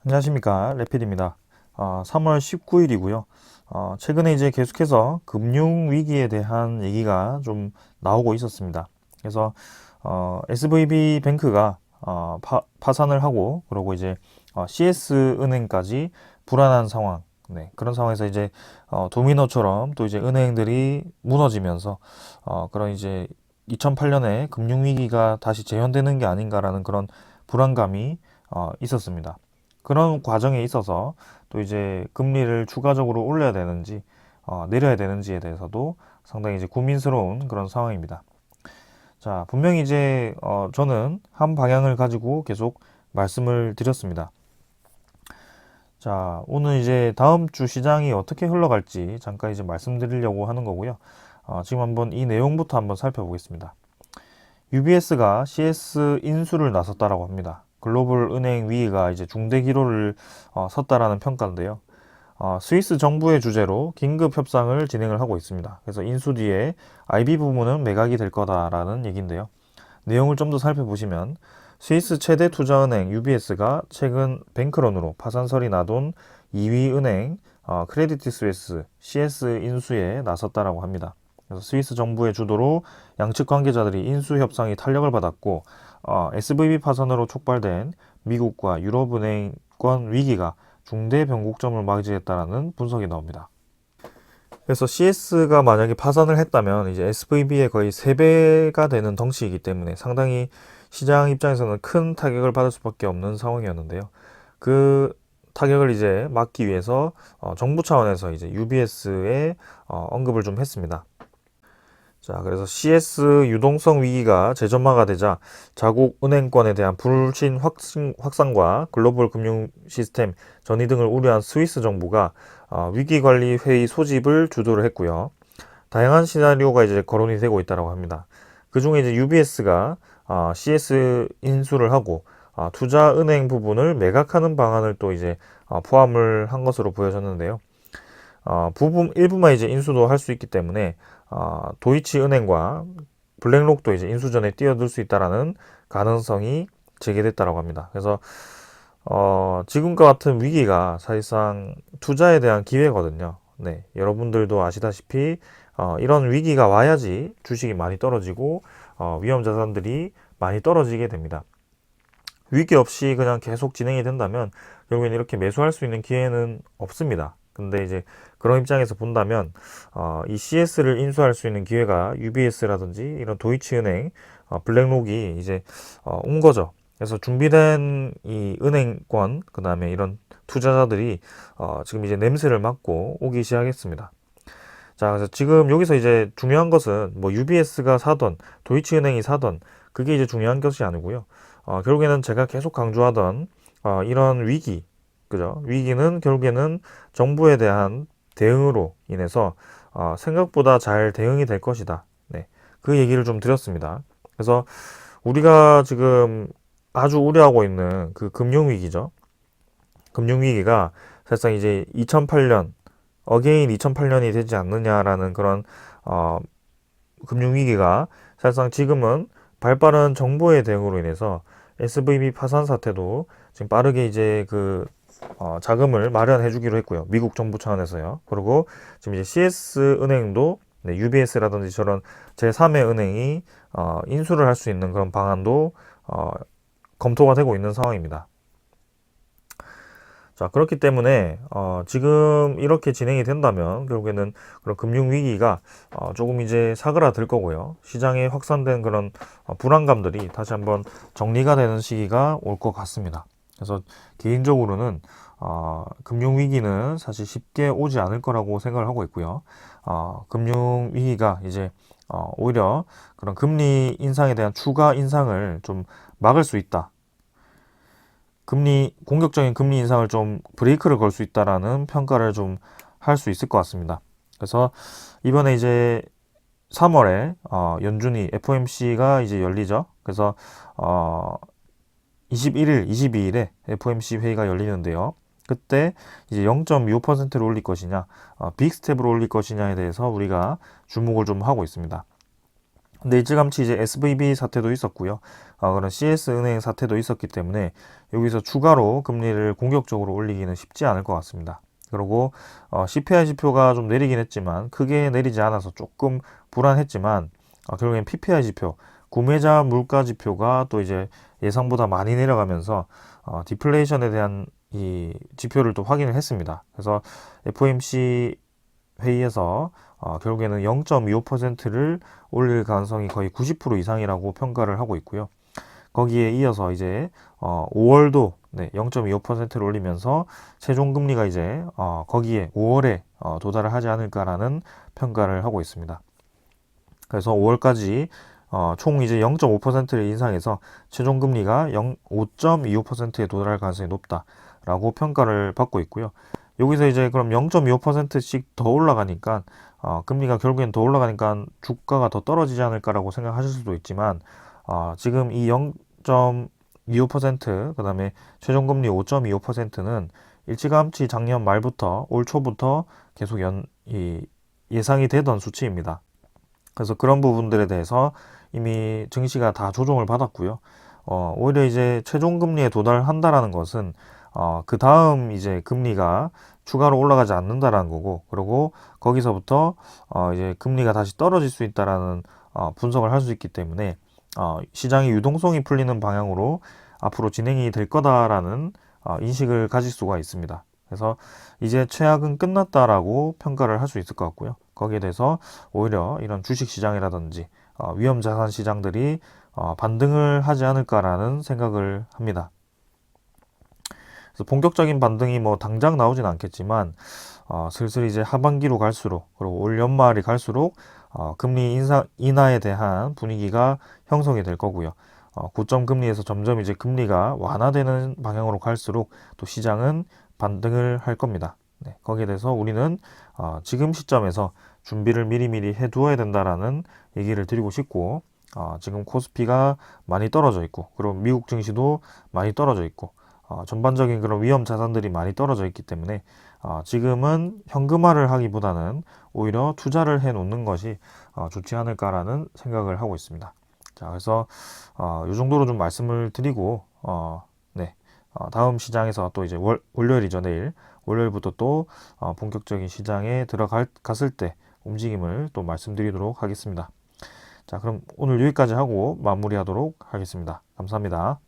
안녕하십니까, 레필입니다. 3월 19일이고요. 최근에 이제 계속해서 금융 위기에 대한 얘기가 좀 나오고 있었습니다. 그래서 SVB 뱅크가 파산을 하고, 그러고 이제 CS 은행까지 불안한 상황. 네, 그런 상황에서 이제 도미노처럼 또 이제 은행들이 무너지면서 그런 이제 2008년에 금융 위기가 다시 재현되는 게 아닌가라는 그런 불안감이 있었습니다. 그런 과정에 있어서 또 이제 금리를 추가적으로 올려야 되는지 내려야 되는지에 대해서도 상당히 이제 고민스러운 그런 상황입니다. 자, 분명히 이제 저는 한 방향을 가지고 계속 말씀을 드렸습니다. 자, 오늘 이제 다음 주 시장이 어떻게 흘러갈지 잠깐 이제 말씀드리려고 하는 거고요. 지금 한번 이 내용부터 한번 살펴보겠습니다. UBS가 CS 인수를 나섰다라고 합니다. 글로벌 은행 위기가 이제 중대 기로를 섰다라는 평가인데요. 스위스 정부의 주재로 긴급 협상을 진행을 하고 있습니다. 그래서 인수 뒤에 IB 부문은 매각이 될 거다라는 얘기인데요. 내용을 좀 더 살펴보시면 스위스 최대 투자은행 UBS가 최근 뱅크런으로 파산설이 나돈 2위 은행 크레디트 스위스 CS 인수에 나섰다라고 합니다. 그래서 스위스 정부의 주도로 양측 관계자들이 인수 협상이 탄력을 받았고 SVB 파산으로 촉발된 미국과 유럽은행권 위기가 중대 변곡점을 맞이했다라는 분석이 나옵니다. 그래서 CS가 만약에 파산을 했다면 이제 SVB의 거의 3배가 되는 덩치이기 때문에 상당히 시장 입장에서는 큰 타격을 받을 수밖에 없는 상황이었는데요. 그 타격을 이제 막기 위해서 정부 차원에서 이제 UBS에 언급을 좀 했습니다. 자, 그래서 CS 유동성 위기가 재점화가 되자 자국 은행권에 대한 불신 확산과 글로벌 금융 시스템 전이 등을 우려한 스위스 정부가 위기관리 회의 소집을 주도를 했고요. 다양한 시나리오가 이제 거론이 되고 있다고 합니다. 그 중에 이제 UBS가 CS 인수를 하고 투자은행 부분을 매각하는 방안을 또 이제 포함을 한 것으로 보여졌는데요. 부분 일부만 이제 인수도 할 수 있기 때문에 도이치은행과 블랙록도 이제 인수전에 뛰어들 수 있다라는 가능성이 제기됐다라고 합니다. 그래서 지금과 같은 위기가 사실상 투자에 대한 기회거든요. 네, 여러분들도 아시다시피 이런 위기가 와야지 주식이 많이 떨어지고 위험 자산들이 많이 떨어지게 됩니다. 위기 없이 그냥 계속 진행이 된다면 결국엔 이렇게 매수할 수 있는 기회는 없습니다. 근데 이제 그런 입장에서 본다면 이 CS를 인수할 수 있는 기회가 UBS라든지 이런 도이치은행, 블랙록이 이제 온 거죠. 그래서 준비된 이 은행권, 그 다음에 이런 투자자들이 지금 이제 냄새를 맡고 오기 시작했습니다. 자, 그래서 지금 여기서 이제 중요한 것은 뭐 UBS가 사던, 도이치은행이 사던, 그게 이제 중요한 것이 아니고요. 결국에는 제가 계속 강조하던 이런 위기, 그죠? 위기는 결국에는 정부에 대한 대응으로 인해서 생각보다 잘 대응이 될 것이다. 네, 그 얘기를 좀 드렸습니다. 그래서 우리가 지금 아주 우려하고 있는 그 금융위기죠. 금융위기가 사실상 이제 2008년, 어게인 2008년이 되지 않느냐라는 그런 금융위기가 사실상 지금은 발빠른 정부의 대응으로 인해서 SVB 파산 사태도 지금 빠르게 이제 그 자금을 마련해 주기로 했고요. 미국 정부 차원에서요. 그리고 지금 이제 CS 은행도 네, UBS라든지 저런 제3의 은행이 인수를 할 수 있는 그런 방안도 검토가 되고 있는 상황입니다. 자, 그렇기 때문에 지금 이렇게 진행이 된다면 결국에는 그런 금융 위기가 조금 이제 사그라들 거고요. 시장에 확산된 그런 불안감들이 다시 한번 정리가 되는 시기가 올 것 같습니다. 그래서 개인적으로는 금융 위기는 사실 쉽게 오지 않을 거라고 생각을 하고 있고요. 금융 위기가 이제 오히려 그런 금리 인상에 대한 추가 인상을 좀 막을 수 있다. 공격적인 금리 인상을 좀 브레이크를 걸 수 있다라는 평가를 좀 할 수 있을 것 같습니다. 그래서 이번에 이제 3월에 연준이 FOMC가 이제 열리죠. 그래서 21일, 22일에 FOMC 회의가 열리는데요. 그때 이제 0.25%를 올릴 것이냐, 빅스텝으로 올릴 것이냐에 대해서 우리가 주목을 좀 하고 있습니다. 근데 일찌감치 이제 SVB 사태도 있었고요. 그런 CS은행 사태도 있었기 때문에 여기서 추가로 금리를 공격적으로 올리기는 쉽지 않을 것 같습니다. 그리고 CPI 지표가 좀 내리긴 했지만 크게 내리지 않아서 조금 불안했지만 결국엔 PPI 지표, 구매자 물가 지표가 또 이제 예상보다 많이 내려가면서 디플레이션에 대한 이 지표를 또 확인을 했습니다. 그래서 FOMC 회의에서 결국에는 0.25%를 올릴 가능성이 거의 90% 이상이라고 평가를 하고 있고요. 거기에 이어서 이제 5월도 0.25%를 올리면서 최종 금리가 이제 거기에 5월에 도달을 하지 않을까라는 평가를 하고 있습니다. 그래서 5월까지 총 이제 0.5%를 인상해서 최종 금리가 5.25%에 도달할 가능성이 높다라고 평가를 받고 있고요. 여기서 이제 그럼 0.25%씩 더 올라가니까 금리가 결국엔 더 올라가니까 주가가 더 떨어지지 않을까라고 생각하실 수도 있지만 지금 이 0.25% 그다음에 최종 금리 5.25%는 일찌감치 작년 말부터 올 초부터 계속 예상이 되던 수치입니다. 그래서 그런 부분들에 대해서 이미 증시가 다 조정을 받았고요. 오히려 이제 최종 금리에 도달한다라는 것은 그 다음 이제 금리가 추가로 올라가지 않는다라는 거고, 그리고 거기서부터 이제 금리가 다시 떨어질 수 있다라는 분석을 할 수 있기 때문에 시장의 유동성이 풀리는 방향으로 앞으로 진행이 될 거다라는 인식을 가질 수가 있습니다. 그래서 이제 최악은 끝났다라고 평가를 할 수 있을 것 같고요. 거기에 대해서 오히려 이런 주식 시장이라든지 위험 자산 시장들이 반등을 하지 않을까라는 생각을 합니다. 그래서 본격적인 반등이 뭐 당장 나오진 않겠지만 슬슬 이제 하반기로 갈수록 그리고 올 연말이 갈수록 금리 인하에 대한 분위기가 형성이 될 거고요. 고점 금리에서 점점 이제 금리가 완화되는 방향으로 갈수록 또 시장은 반등을 할 겁니다. 네, 거기에 대해서 우리는 지금 시점에서 준비를 미리미리 해두어야 된다라는 얘기를 드리고 싶고, 지금 코스피가 많이 떨어져 있고, 그리고 미국 증시도 많이 떨어져 있고, 전반적인 그런 위험 자산들이 많이 떨어져 있기 때문에 지금은 현금화를 하기보다는 오히려 투자를 해 놓는 것이 좋지 않을까라는 생각을 하고 있습니다. 자, 그래서 이 정도로 좀 말씀을 드리고 네, 다음 시장에서 또 이제 월요일이죠, 내일 월요일부터 또 본격적인 시장에 들어갔을 때 움직임을 또 말씀드리도록 하겠습니다. 자, 그럼 오늘 여기까지 하고 마무리하도록 하겠습니다. 감사합니다.